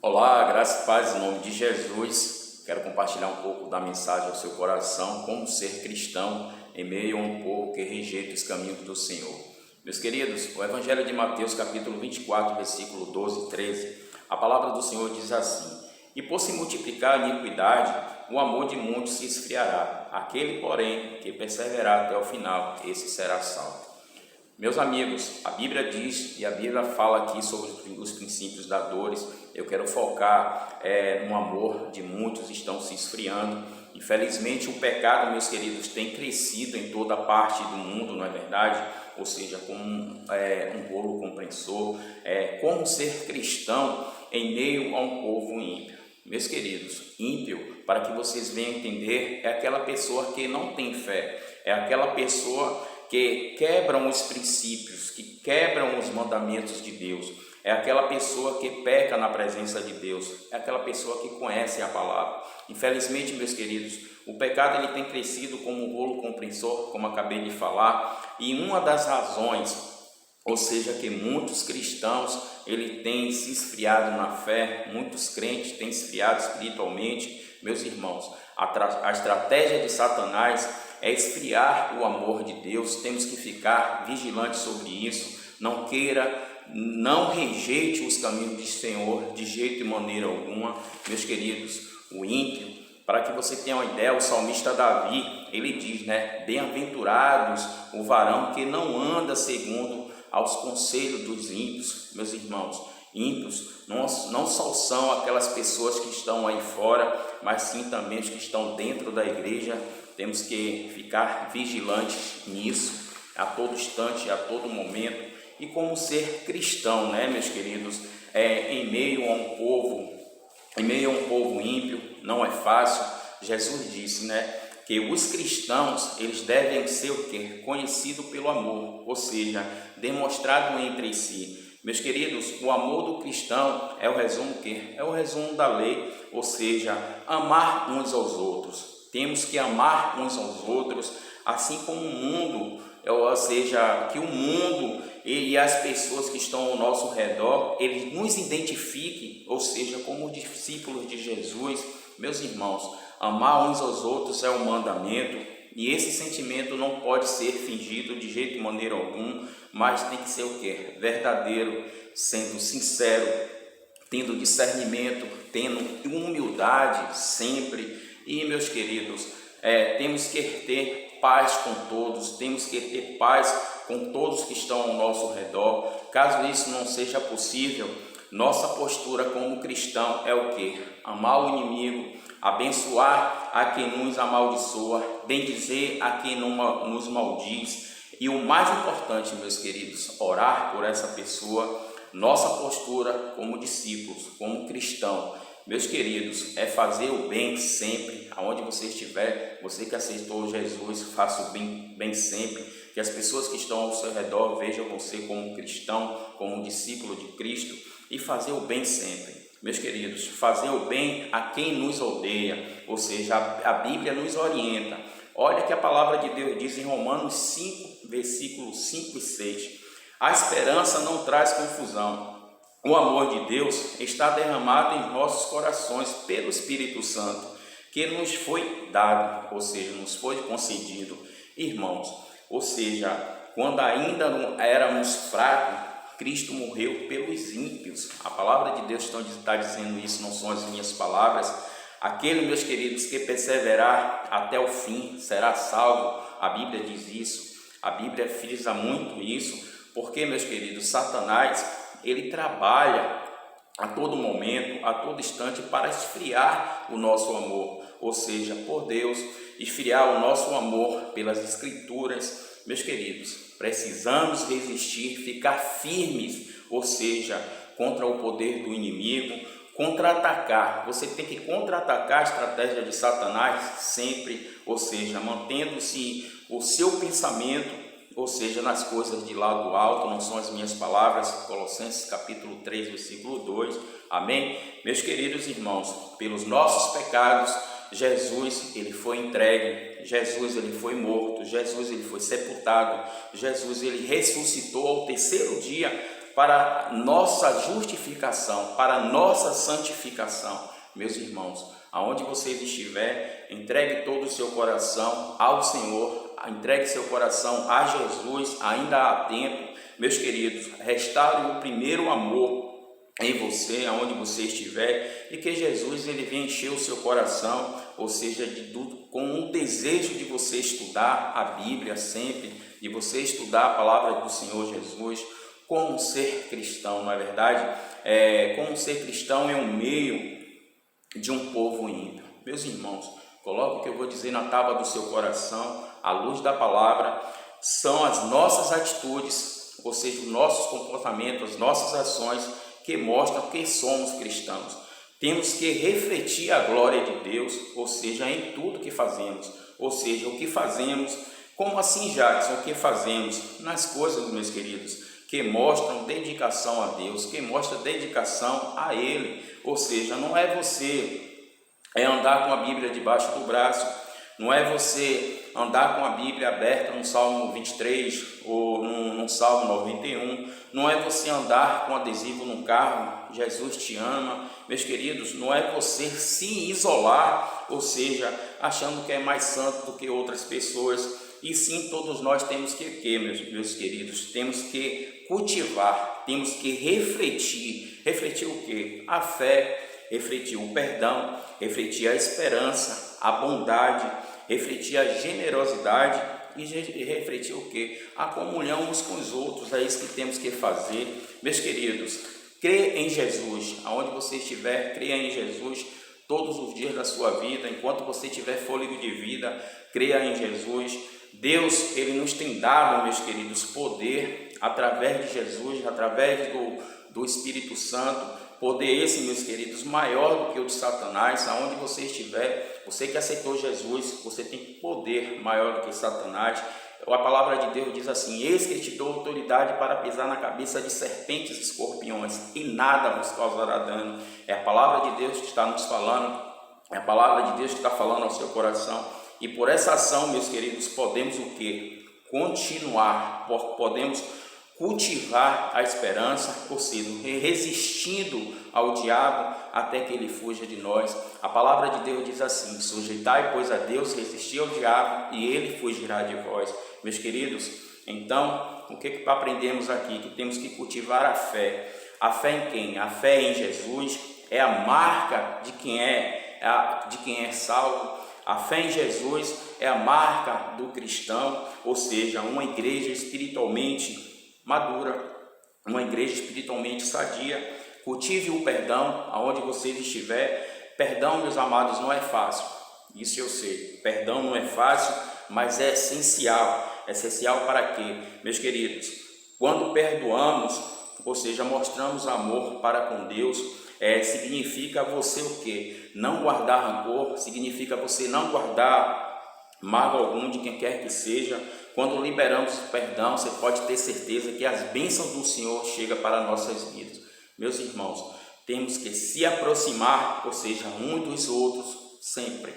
Olá, graça e paz em nome de Jesus. Quero compartilhar um pouco da mensagem ao seu coração, como ser cristão em meio a um povo que rejeita os caminhos do Senhor. Meus queridos, o Evangelho de Mateus, capítulo 24, versículo 12 e 13, a palavra do Senhor diz assim: E por se multiplicar a iniquidade, o amor de muitos se esfriará. Aquele, porém, que perseverar até o final, esse será salvo. Meus amigos, a Bíblia diz, e a Bíblia fala aqui sobre os princípios da dores. Eu quero focar no amor de muitos estão se esfriando. Infelizmente, o pecado, meus queridos, tem crescido em toda parte do mundo, não é verdade? Ou seja, como um rolo compressor. Como ser cristão em meio a um povo ímpio. Meus queridos, ímpio, para que vocês venham entender, é aquela pessoa que não tem fé, é aquela pessoa que quebram os princípios, que quebram os mandamentos de Deus, é aquela pessoa que peca na presença de Deus, é aquela pessoa que conhece a palavra. Infelizmente, meus queridos, o pecado ele tem crescido como um rolo compressor, como acabei de falar, e uma das razões, ou seja, que muitos cristãos ele têm se esfriado na fé, muitos crentes têm esfriado espiritualmente. Meus irmãos, a estratégia de Satanás é esfriar o amor de Deus. Temos que ficar vigilantes sobre isso. Não rejeite os caminhos do Senhor de jeito e maneira alguma. Meus queridos, o ímpio, para que você tenha uma ideia, o salmista Davi, ele diz, bem-aventurados o varão que não anda segundo aos conselhos dos ímpios. Meus irmãos, ímpios não só são aquelas pessoas que estão aí fora, mas sim também os que estão dentro da igreja. Temos que ficar vigilantes nisso, a todo instante, a todo momento. E como ser cristão, meus queridos, em meio a um povo ímpio, não é fácil. Jesus disse, que os cristãos, eles devem ser o quê? Conhecidos pelo amor, ou seja, demonstrado entre si. Meus queridos, o amor do cristão é o resumo o quê? É o resumo da lei, ou seja, amar uns aos outros. Temos que amar uns aos outros, assim como o mundo, ou seja, que o mundo e as pessoas que estão ao nosso redor, eles nos identifiquem, ou seja, como discípulos de Jesus. Meus irmãos, amar uns aos outros é um mandamento, e esse sentimento não pode ser fingido de jeito e maneira algum, mas tem que ser o quê? Verdadeiro, sendo sincero, tendo discernimento, tendo humildade sempre. E, meus queridos, temos que ter paz com todos, temos que ter paz com todos que estão ao nosso redor. Caso isso não seja possível, nossa postura como cristão é o quê? Amar o inimigo, abençoar a quem nos amaldiçoa, bendizer a quem nos maldiz. E o mais importante, meus queridos, orar por essa pessoa. Nossa postura como discípulos, como cristão, meus queridos, é fazer o bem sempre, aonde você estiver. Você que aceitou Jesus, faça o bem sempre, que as pessoas que estão ao seu redor vejam você como cristão, como discípulo de Cristo, e fazer o bem sempre. Meus queridos, fazer o bem a quem nos odeia, ou seja, a Bíblia nos orienta. Olha que a palavra de Deus diz em Romanos 5, versículos 5 e 6, a esperança não traz confusão. O amor de Deus está derramado em nossos corações pelo Espírito Santo, que nos foi dado, ou seja, nos foi concedido. Irmãos, ou seja, quando ainda não éramos fracos, Cristo morreu pelos ímpios. A palavra de Deus está dizendo isso, não são as minhas palavras. Aquele, meus queridos, que perseverar até o fim será salvo. A Bíblia diz isso, a Bíblia frisa muito isso, porque, meus queridos, Satanás, ele trabalha a todo momento, a todo instante, para esfriar o nosso amor, ou seja, por Deus, esfriar o nosso amor pelas Escrituras. Meus queridos, precisamos resistir, ficar firmes, ou seja, contra o poder do inimigo, contra-atacar. Você tem que contra-atacar a estratégia de Satanás sempre, ou seja, mantendo-se o seu pensamento, ou seja, nas coisas de lá do alto. Não são as minhas palavras. Colossenses capítulo 3, versículo 2, amém? Meus queridos irmãos, pelos nossos pecados, Jesus, ele foi entregue, Jesus, ele foi morto, Jesus, ele foi sepultado, Jesus, ele ressuscitou ao terceiro dia para nossa justificação, para nossa santificação. Meus irmãos, aonde vocês estiver, entregue todo o seu coração ao Senhor, entregue seu coração a Jesus, ainda há tempo. Meus queridos, restaure o primeiro amor em você, aonde você estiver, e que Jesus ele venha encher o seu coração, ou seja, com um desejo de você estudar a Bíblia sempre, de você estudar a palavra do Senhor Jesus, como ser cristão, não é verdade? Como ser cristão em um meio de um povo ímpio. Meus irmãos, coloque o que eu vou dizer na tábua do seu coração, à luz da palavra, são as nossas atitudes, ou seja, os nossos comportamentos, as nossas ações, que mostram que somos cristãos. Temos que refletir a glória de Deus, ou seja, em tudo que fazemos, ou seja, o que fazemos, como assim, Jackson, o que fazemos nas coisas, meus queridos, que mostram dedicação a Deus, que mostram dedicação a Ele, ou seja, não é você andar com a Bíblia debaixo do braço, não é você andar com a Bíblia aberta no Salmo 23 ou no Salmo 91, não é você andar com adesivo no carro, Jesus te ama, meus queridos, não é você se isolar, ou seja, achando que é mais santo do que outras pessoas, e sim todos nós temos que meus queridos, temos que cultivar, temos que refletir o que? A fé, refletir o perdão, refletir a esperança, a bondade, refletir a generosidade e refletir o que? A comunhão uns com os outros. É isso que temos que fazer, meus queridos. Crê em Jesus, aonde você estiver, creia em Jesus todos os dias da sua vida, enquanto você tiver fôlego de vida, creia em Jesus. Deus, Ele nos tem dado, meus queridos, poder através de Jesus, através do Espírito Santo, poder esse, meus queridos, maior do que o de Satanás. Aonde você estiver, você que aceitou Jesus, você tem poder maior do que Satanás. A palavra de Deus diz assim: eis que te dou autoridade para pisar na cabeça de serpentes e escorpiões, e nada vos causará dano. É a palavra de Deus que está nos falando, é a palavra de Deus que está falando ao seu coração. E por essa ação, meus queridos, podemos o quê? Continuar, podemos cultivar a esperança, ou seja, resistindo ao diabo até que ele fuja de nós. A palavra de Deus diz assim: sujeitai, pois, a Deus, resistir ao diabo e ele fugirá de vós. Meus queridos, então, o que aprendemos aqui? Que temos que cultivar a fé. A fé em quem? A fé em Jesus é a marca de quem é salvo. A fé em Jesus é a marca do cristão, ou seja, uma igreja espiritualmente madura, uma igreja espiritualmente sadia. Cultive o perdão aonde vocês estiver. Perdão, meus amados, não é fácil, isso eu sei. Perdão não é fácil, mas é essencial. Essencial para quê? Meus queridos, quando perdoamos, ou seja, mostramos amor para com Deus, significa você o quê? Não guardar rancor, significa você não guardar mágoa algum de quem quer que seja. Quando liberamos o perdão, você pode ter certeza que as bênçãos do Senhor chegam para nossas vidas. Meus irmãos, temos que se aproximar, ou seja, uns dos outros, sempre.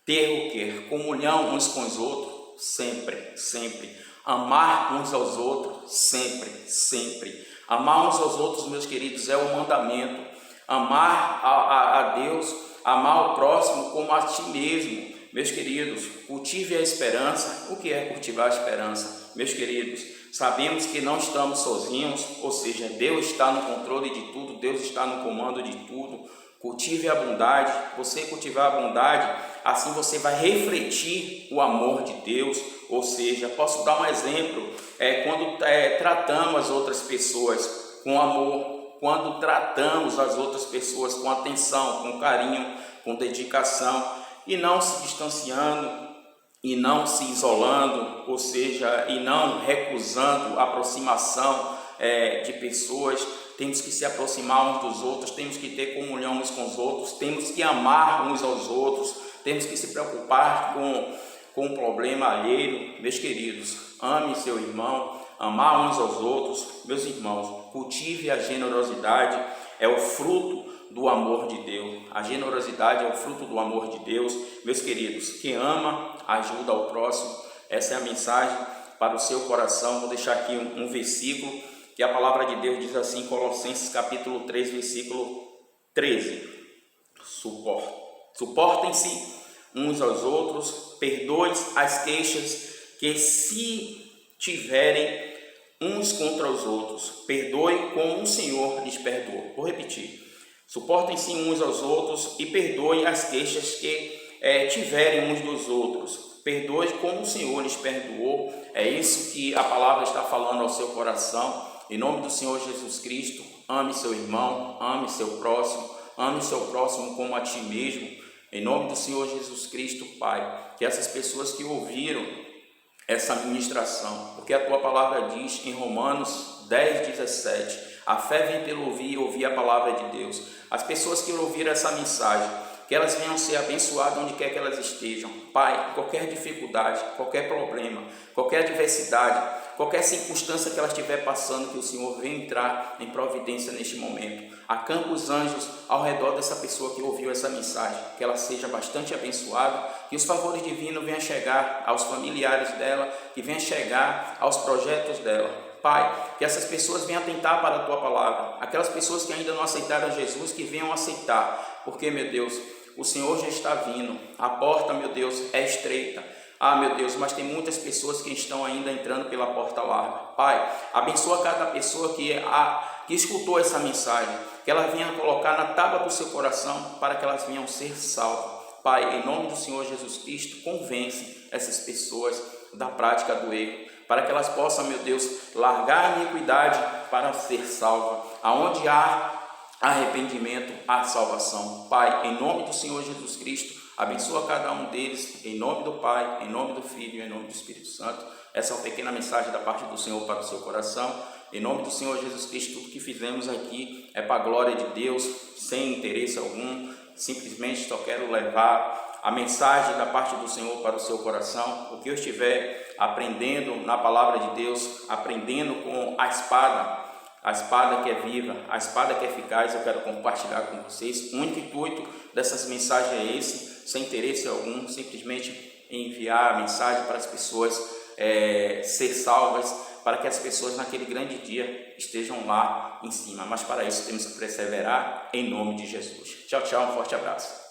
Ter o quê? Comunhão uns com os outros, sempre. Amar uns aos outros, sempre. Amar uns aos outros, meus queridos, é o mandamento. Amar a Deus, amar o próximo como a ti mesmo. Meus queridos, cultive a esperança. O que é cultivar a esperança? Meus queridos, sabemos que não estamos sozinhos, ou seja, Deus está no controle de tudo, Deus está no comando de tudo. Cultive a bondade. Você cultivar a bondade, assim você vai refletir o amor de Deus. Ou seja, posso dar um exemplo, quando tratamos as outras pessoas com amor, quando tratamos as outras pessoas com atenção, com carinho, com dedicação, e não se distanciando, e não se isolando, ou seja, e não recusando a aproximação de pessoas. Temos que se aproximar uns dos outros, temos que ter comunhão uns com os outros, temos que amar uns aos outros, temos que se preocupar com o problema alheio. Meus queridos, ame seu irmão, amar uns aos outros. Meus irmãos, cultive a generosidade, é o fruto do amor de Deus. A generosidade é o fruto do amor de Deus. Meus queridos, quem ama, ajuda ao próximo. Essa é a mensagem para o seu coração. Vou deixar aqui um versículo que a palavra de Deus diz assim em Colossenses capítulo 3, versículo 13: Suportem-se uns aos outros, perdoem as queixas que se tiverem uns contra os outros, perdoe como o Senhor lhes perdoou. Vou repetir: suportem-se uns aos outros e perdoe as queixas que tiverem uns dos outros, perdoe como o Senhor lhes perdoou. É isso que a palavra está falando ao seu coração. Em nome do Senhor Jesus Cristo, ame seu irmão, ame seu próximo como a ti mesmo. Em nome do Senhor Jesus Cristo, Pai, que essas pessoas que ouviram essa ministração, porque a tua palavra diz em Romanos 10:17, a fé vem pelo ouvir e ouvir a palavra de Deus. As pessoas que ouviram essa mensagem, que elas venham ser abençoadas onde quer que elas estejam. Pai, qualquer dificuldade, qualquer problema, qualquer adversidade, qualquer circunstância que elas estiver passando, que o Senhor venha entrar em providência neste momento. Acampa os anjos ao redor dessa pessoa que ouviu essa mensagem, que ela seja bastante abençoada, que os favores divinos venham chegar aos familiares dela, que venham chegar aos projetos dela. Pai, que essas pessoas venham atentar para a tua palavra, aquelas pessoas que ainda não aceitaram Jesus, que venham aceitar, porque, meu Deus, o Senhor já está vindo, a porta, meu Deus, é estreita. Meu Deus, mas tem muitas pessoas que estão ainda entrando pela porta larga. Pai, abençoa cada pessoa que escutou essa mensagem, que ela venha colocar na tábua do seu coração, para que elas venham ser salvas. Pai, em nome do Senhor Jesus Cristo, convence essas pessoas da prática do erro, para que elas possam, meu Deus, largar a iniquidade para ser salvas. Aonde há arrependimento, há salvação. Pai, em nome do Senhor Jesus Cristo, abençoa cada um deles, em nome do Pai, em nome do Filho e em nome do Espírito Santo. Essa é uma pequena mensagem da parte do Senhor para o seu coração. Em nome do Senhor Jesus Cristo, tudo que fizemos aqui é para a glória de Deus, sem interesse algum. Simplesmente só quero levar a mensagem da parte do Senhor para o seu coração. O que eu estiver aprendendo na palavra de Deus, aprendendo com a espada que é viva, a espada que é eficaz, eu quero compartilhar com vocês. O único intuito dessas mensagens é esse, sem interesse algum, simplesmente enviar a mensagem para as pessoas ser salvas, para que as pessoas naquele grande dia estejam lá em cima. Mas para isso temos que perseverar em nome de Jesus. Tchau, tchau, um forte abraço.